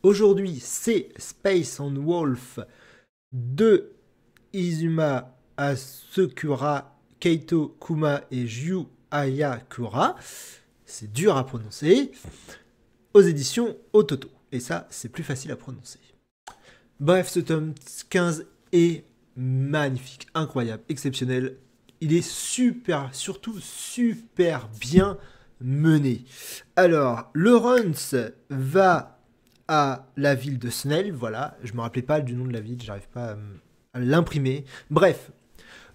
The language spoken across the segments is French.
Aujourd'hui, c'est Space on Wolf de Izuma Asakura, Keito Kuma et Ryu Ayakura. C'est dur à prononcer. Aux éditions Ototo. Et ça, c'est plus facile à prononcer. Bref, ce tome 15 est magnifique, incroyable, exceptionnel. Il est surtout super bien mené. Alors, Lawrence va à la ville de Snell, voilà, je me rappelais pas du nom de la ville, j'arrive pas à l'imprimer. Bref,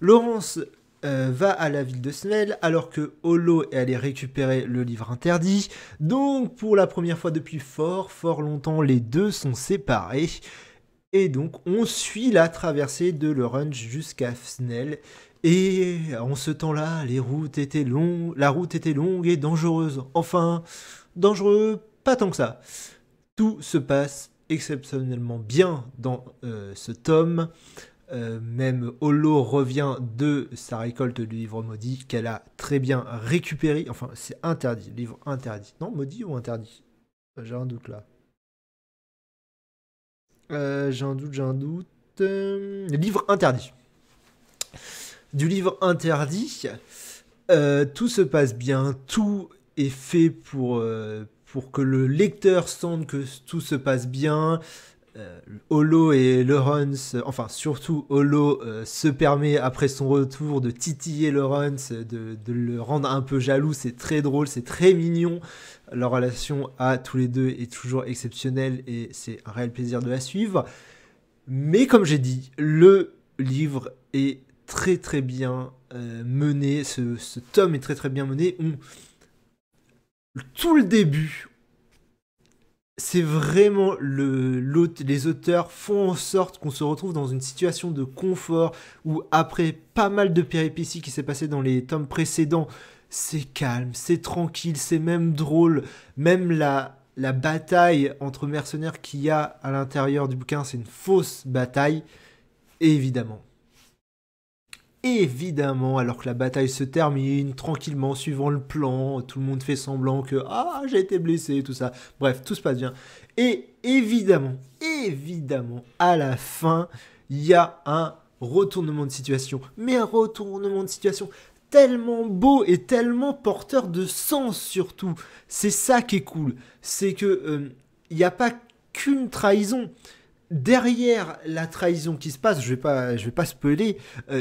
Lawrence va à la ville de Snell alors que Holo est allé récupérer le livre interdit. Donc, pour la première fois depuis fort longtemps, les deux sont séparés. Et donc, on suit la traversée de Lawrence jusqu'à Snell. Et en ce temps-là, la route était longue et dangereuse. Enfin, dangereux, pas tant que ça. Tout se passe exceptionnellement bien dans ce tome. Même Holo revient de sa récolte du livre maudit qu'elle a très bien récupéré. Enfin, c'est interdit, livre interdit. Non, maudit ou interdit ? J'ai un doute là. J'ai un doute. Livre interdit. Du livre interdit, tout se passe bien, tout est fait pour que le lecteur sente que tout se passe bien. Holo et Lawrence, enfin surtout Holo, se permet après son retour de titiller Lawrence, de le rendre un peu jaloux. C'est très drôle, c'est très mignon. Leur relation à tous les deux est toujours exceptionnelle et c'est un réel plaisir de la suivre. Mais comme j'ai dit, le livre est très bien mené. Ce tome est très bien mené. Tout le début, c'est vraiment les auteurs font en sorte qu'on se retrouve dans une situation de confort où après pas mal de péripéties qui s'est passé dans les tomes précédents, c'est calme, c'est tranquille, c'est même drôle. Même la bataille entre mercenaires qu'il y a à l'intérieur du bouquin, c'est une fausse bataille, évidemment. Évidemment, alors que la bataille se termine tranquillement, suivant le plan, tout le monde fait semblant que j'ai été blessé, tout ça. Bref, tout se passe bien. Et évidemment, à la fin, il y a un retournement de situation. Mais un retournement de situation tellement beau et tellement porteur de sens surtout. C'est ça qui est cool. C'est que il n'y a pas qu'une trahison. Derrière la trahison qui se passe, je vais pas spoiler,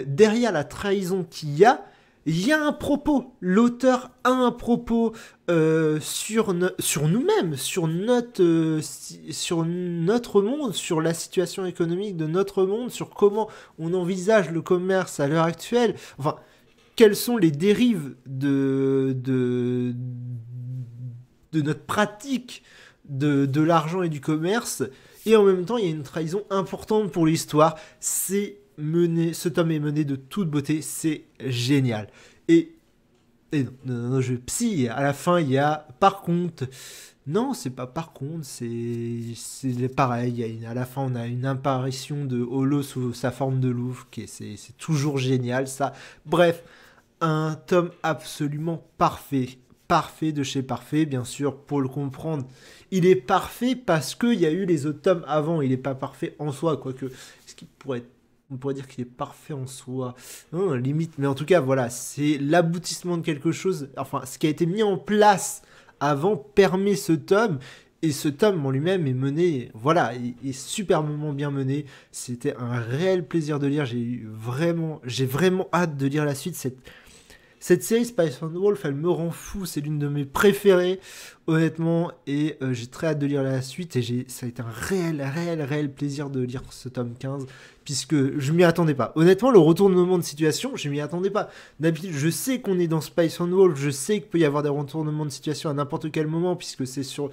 derrière la trahison qu'il y a un propos. L'auteur a un propos sur nous-mêmes, sur notre monde, sur la situation économique de notre monde, sur comment on envisage le commerce à l'heure actuelle. Enfin, quelles sont les dérives de notre pratique de l'argent et du commerce. Et en même temps, il y a une trahison importante pour l'histoire. Ce tome est mené de toute beauté. C'est génial. Et non, je psy. À la fin, il y a par contre. Non, c'est pas par contre. C'est pareil. À la fin, on a une apparition de Holo sous sa forme de louve. C'est toujours génial, ça. Bref, un tome absolument parfait. Parfait de chez parfait, bien sûr, pour le comprendre. Il est parfait parce qu'il y a eu les autres tomes avant. Il n'est pas parfait en soi, quoique. On pourrait dire qu'il est parfait en soi. Non, limite. Mais en tout cas, voilà, c'est l'aboutissement de quelque chose. Enfin, ce qui a été mis en place avant permet ce tome. Et ce tome en lui-même est mené, voilà, est superbement bien mené. C'était un réel plaisir de lire. J'ai vraiment hâte de lire la suite. Cette série Spice and Wolf, elle me rend fou, c'est l'une de mes préférées, honnêtement, et j'ai très hâte de lire la suite, et ça a été un réel plaisir de lire ce tome 15, puisque je m'y attendais pas. Honnêtement, le retournement de situation, je m'y attendais pas. D'habitude, je sais qu'on est dans Spice and Wolf, je sais qu'il peut y avoir des retournements de situation à n'importe quel moment, puisque c'est sur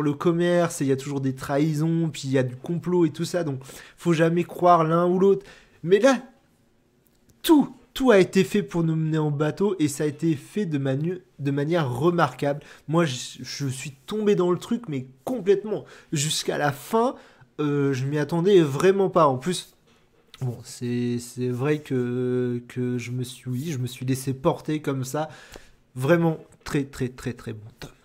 le commerce, et il y a toujours des trahisons, puis il y a du complot et tout ça, donc faut jamais croire l'un ou l'autre. Mais là, tout a été fait pour nous mener en bateau et ça a été fait de manière remarquable. Moi, je suis tombé dans le truc, mais complètement. Jusqu'à la fin, je m'y attendais vraiment pas. En plus, bon, c'est vrai que je me suis laissé porter comme ça. Vraiment très bon top.